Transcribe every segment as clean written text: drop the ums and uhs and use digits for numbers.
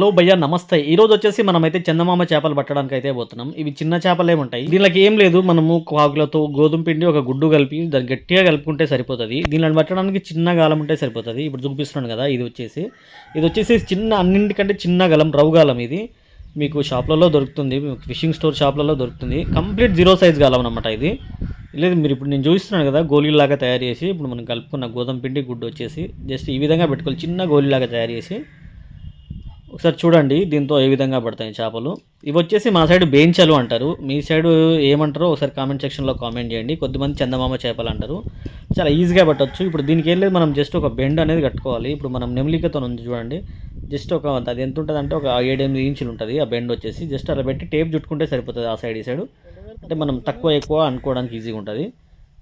Hello భయ్యా నమస్తే. ఈరోజు వచ్చేసి మనమైతే చందమామ చేపలు పట్టడానికి అయితే పోతున్నాం. ఇవి చిన్న చేపలే ఉంటాయి. దీనికి ఏం లేదు, మనము కాకులతో గోధుమ పిండి ఒక గుడ్డు కలిపి దాన్ని గట్టిగా కలుపుకుంటే సరిపోతుంది. దీనిని పట్టడానికి చిన్న గాలం ఉంటే సరిపోతుంది. ఇప్పుడు చూపిస్తున్నాను కదా, ఇది వచ్చేసి చిన్న, అన్నింటికంటే చిన్న గలం, రవ్వు గాలం. ఇది మీకు షాప్లలో దొరుకుతుంది, ఫిషింగ్ స్టోర్ షాప్లలో దొరుకుతుంది. కంప్లీట్ జీరో సైజ్ గాలం అనమాట ఇది. లేదు, మీరు ఇప్పుడు నేను చూపిస్తున్నాను కదా, గోళీలాగా తయారు చేసి, ఇప్పుడు మనం కలుపుకున్న గోధుమ పిండి గుడ్డు వచ్చేసి జస్ట్ ఈ విధంగా పెట్టుకోవాలి. చిన్న గోళీలాగా తయారు చేసి ఒకసారి చూడండి, దీంతో ఏ విధంగా పడతాయి చేపలు. ఇవి వచ్చేసి మా సైడ్ బేంచలు అంటారు, మీ సైడ్ ఏమంటారో ఒకసారి కామెంట్ సెక్షన్లో కామెంట్ చేయండి. కొద్దిమంది చందమామ చేపలు అంటారు. చాలా ఈజీగా పట్టవచ్చు. ఇప్పుడు దీనికి ఏం లేదు, మనం జస్ట్ ఒక బెండ్ అనేది కట్టుకోవాలి. ఇప్పుడు మనం నెమలికతో ఉంది చూడండి, జస్ట్ అది ఎంత ఉంటుంది అంటే ఒక 7-8 ఇంచులు ఉంటుంది ఆ బెండ్ వచ్చేసి. జస్ట్ అలా పెట్టి టేప్ చుట్టుకుంటే సరిపోతుంది, ఆ సైడ్ ఈ సైడ్. అంటే మనం తక్కువ ఎక్కువ అనుకోవడానికి ఈజీగా ఉంటుంది.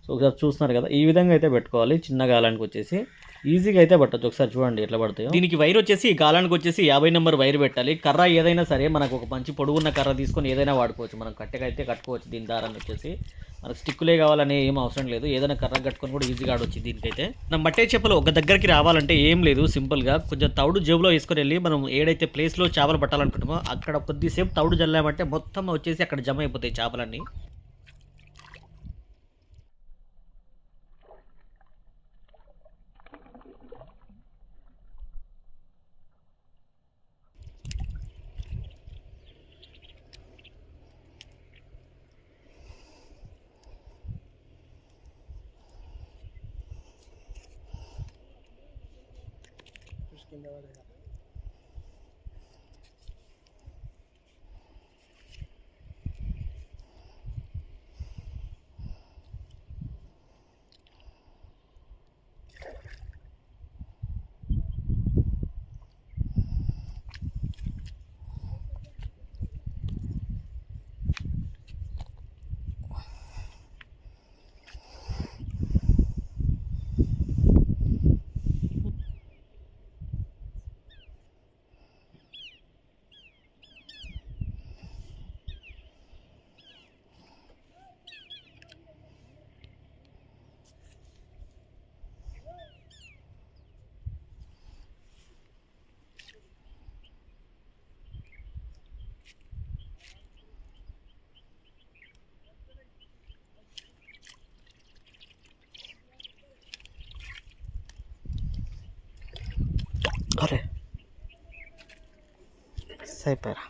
సో ఒకసారి చూస్తున్నారు కదా, ఈ విధంగా అయితే పెట్టుకోవాలి. చిన్న గాలానికి వచ్చేసి ఈజీగా అయితే పట్టచ్చు. ఒకసారి చూడండి ఎట్లా పడతాయో. దీనికి వైర్ వచ్చేసి ఈ గాలానికి వచ్చేసి 50 నెంబర్ వైర్ పెట్టాలి. కర్ర ఏదైనా సరే, మనకు ఒక మంచి పొడుగున్న కర్ర తీసుకొని ఏదైనా వాడుకోవచ్చు. మనం కట్టెగా అయితే కట్టుకోవచ్చు. దీని దారాన్ని వచ్చేసి మనకు స్టిక్కులే కావాలనే ఏం అవసరం లేదు, ఏదైనా కర్ర కట్టుకొని కూడా ఈజీగా ఆడవచ్చు. దీనికైతే మనం బట్టే చేపలు ఒక దగ్గరికి రావాలంటే ఏం లేదు, సింపుల్గా కొంచెం తౌడు జేబులో వేసుకొని వెళ్ళి మనం ఏడైతే ప్లేస్లో చేపలు పట్టాలనుకుంటామో అక్కడ కొద్దిసేపు తౌడు జల్లామంటే మొత్తం వచ్చేసి అక్కడ జమ అయిపోతాయి చేపలన్నీ. అరే సైపరా.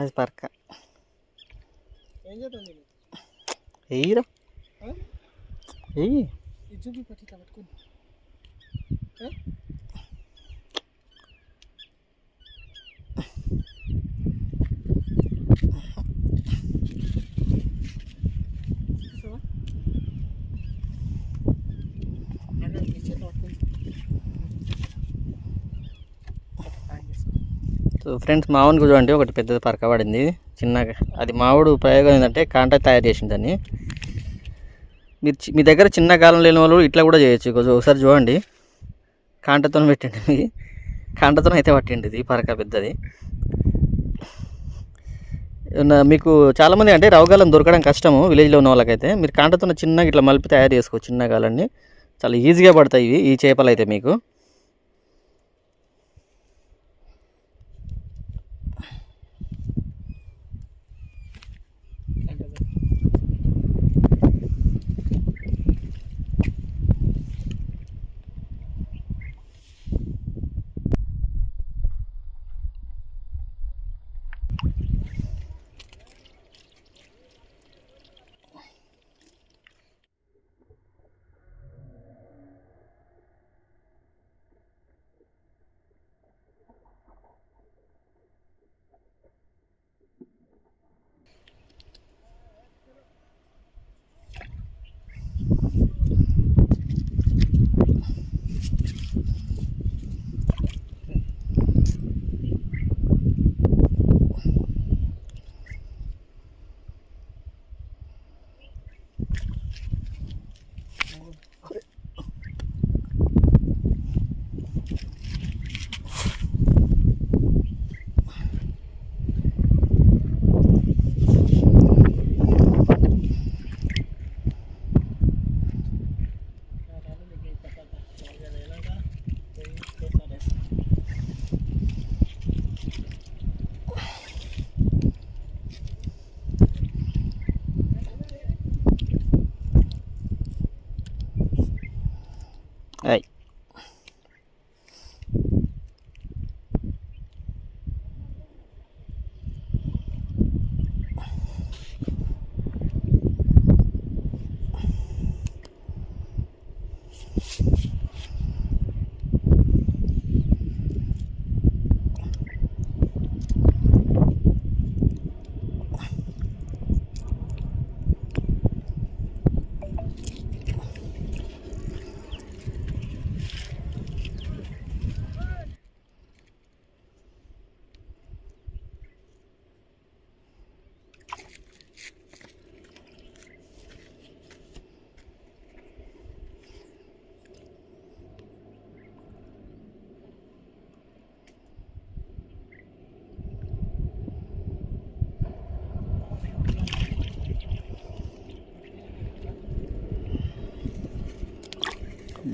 అది పరక ఎయ్యిరా, ఎయ్యి. సో ఫ్రెండ్స్, మావునికి చూడండి ఒకటి పెద్దది పరక పడింది చిన్నగా. అది మావుడు ప్రయోగం ఏంటంటే కాంటాక్ట్ తయారు చేసిందని. మీరు మీ దగ్గర చిన్న కాలం లేని వాళ్ళు ఇట్లా కూడా చేయొచ్చు. ఒకసారి చూడండి, కాంటతో పెట్టండి. కాంటతో అయితే పట్టిండి ఇది పరక పెద్దది. మీకు చాలామంది అంటే రవగాలం దొరకడం కష్టము విలేజ్లో ఉన్న వాళ్ళకైతే, మీరు కాంటతో చిన్నగా ఇట్లా మలిపి తయారు చేసుకోవచ్చు. చిన్న గాలన్నీ చాలా ఈజీగా పడతాయి ఈ చేపలు అయితే మీకు.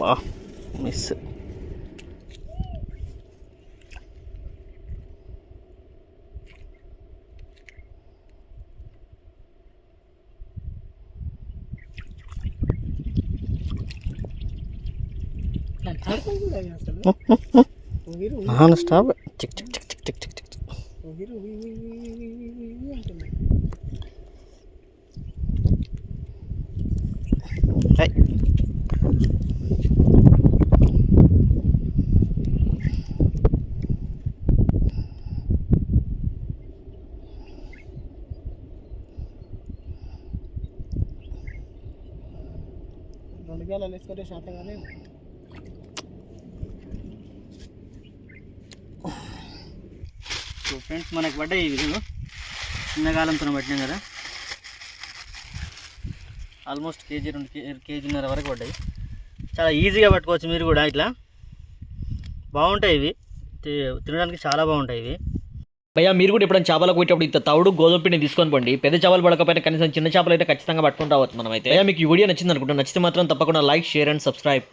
బా మిస్. నాన్ స్టాప్ చిక్ చిక్ చిక్ చిక్ చిక్ చిక్ చిక్. హాయ్. రెండు గాలు వేసుకుంటే శాతం కానీ సో ఫ్రెండ్స్ మనకు పడ్డాయి ఇవి చిన్న కాలంతో పట్టినాం కదా, ఆల్మోస్ట్ కేజీ 2 కేజీన్నర వరకు పడ్డాయి. చాలా ఈజీగా పట్టుకోవచ్చు మీరు కూడా. ఇట్లా బాగుంటాయి ఇవి, తినడానికి చాలా బాగుంటాయి ఇవి. భయ్యా మీరు కూడా ఎప్పుడైనా చేపలకు పోయేటప్పుడు ఇంత తౌడు గోధుమ పిండి తీసుకొని పోండి. పెద్ద చేపలు పడకపోయినా కనీసం చిన్న చేపలు అయితే ఖచ్చితంగా పట్టుకొని రావచ్చు మనం అయితే. భయ్యా మీకు ఈ వీడియో నచ్చింది అనుకుంటున్నాను. నచ్చితే మాత్రం తప్పకుండా లైక్, షేర్ అండ్ సబ్స్క్రైబ్.